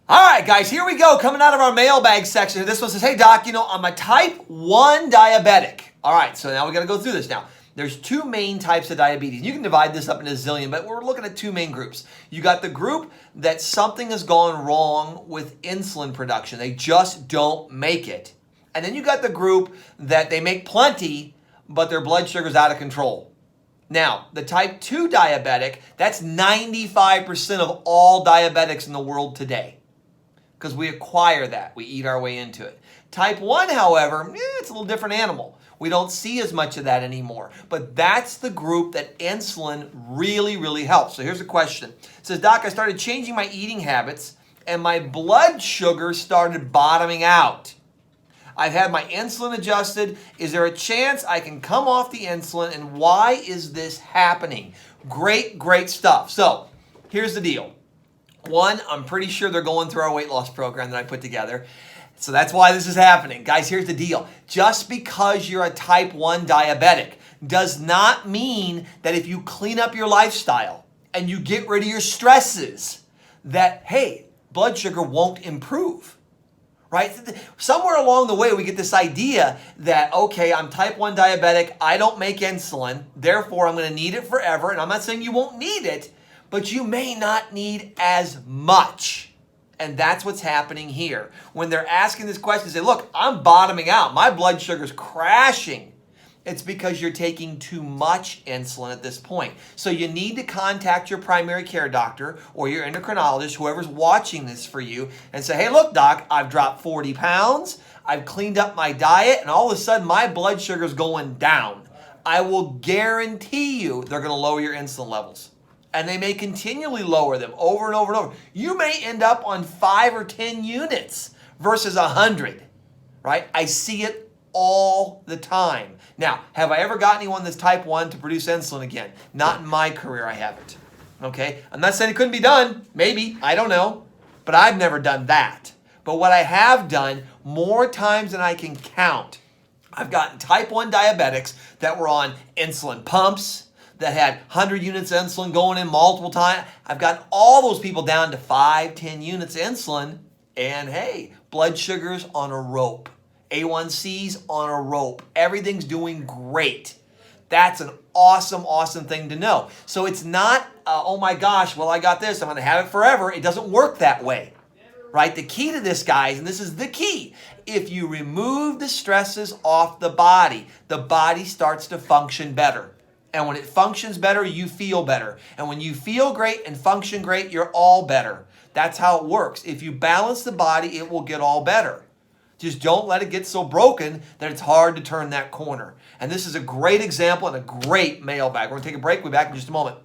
All right, guys, here we go. Coming out of our mailbag section. This one says, hey, doc, I'm a type 1 diabetic. All right, so now we got to go through this now. There's two main types of diabetes. You can divide this up into a zillion, but we're looking at two main groups. You got the group that something has gone wrong with insulin production. They just don't make it. And then you got the group that they make plenty, but their blood sugar's out of control. Now, the type 2 diabetic, that's 95% of all diabetics in the world today, because we acquire that. We eat our way into it. Type 1, however, it's a little different animal. We don't see as much of that anymore. But that's the group that insulin really, really helps. So here's a question. It says, Doc, I started changing my eating habits and my blood sugar started bottoming out. I've had my insulin adjusted. Is there a chance I can come off the insulin, and why is this happening? Great, great stuff. So here's the deal. One, I'm pretty sure they're going through our weight loss program that I put together. So that's why this is happening. Guys, here's the deal. Just because you're a type 1 diabetic does not mean that if you clean up your lifestyle and you get rid of your stresses, that, hey, blood sugar won't improve. Right? Somewhere along the way, we get this idea that, okay, I'm type 1 diabetic, I don't make insulin, therefore I'm going to need it forever. And I'm not saying you won't need it, but you may not need as much. And that's what's happening here. When they're asking this question, they say, look, I'm bottoming out. My blood sugar's crashing. It's because you're taking too much insulin at this point. So you need to contact your primary care doctor or your endocrinologist, whoever's watching this for you, and say, hey, look, doc, I've dropped 40 pounds. I've cleaned up my diet, and all of a sudden my blood sugar's going down. I will guarantee you they're going to lower your insulin levels. And they may continually lower them over and over and over. You may end up on 5 or 10 units versus 100, right? I see it all the time. Now, have I ever got anyone that's type 1 to produce insulin again? Not in my career, I haven't. Okay? I'm not saying it couldn't be done. Maybe. I don't know. But I've never done that. But what I have done, more times than I can count, I've gotten type 1 diabetics that were on insulin pumps, that had 100 units of insulin going in multiple times. I've gotten all those people down to 5, 10 units of insulin. And hey, blood sugar's on a rope. A1C's on a rope. Everything's doing great. That's an awesome, awesome thing to know. So it's not, oh my gosh, well, I got this, I'm going to have it forever. It doesn't work that way, right? The key to this, guys, and this is the key, if you remove the stresses off the body starts to function better. And when it functions better, you feel better. And when you feel great and function great, you're all better. That's how it works. If you balance the body, it will get all better. Just don't let it get so broken that it's hard to turn that corner. And this is a great example and a great mailbag. We're going to take a break. We'll be back in just a moment.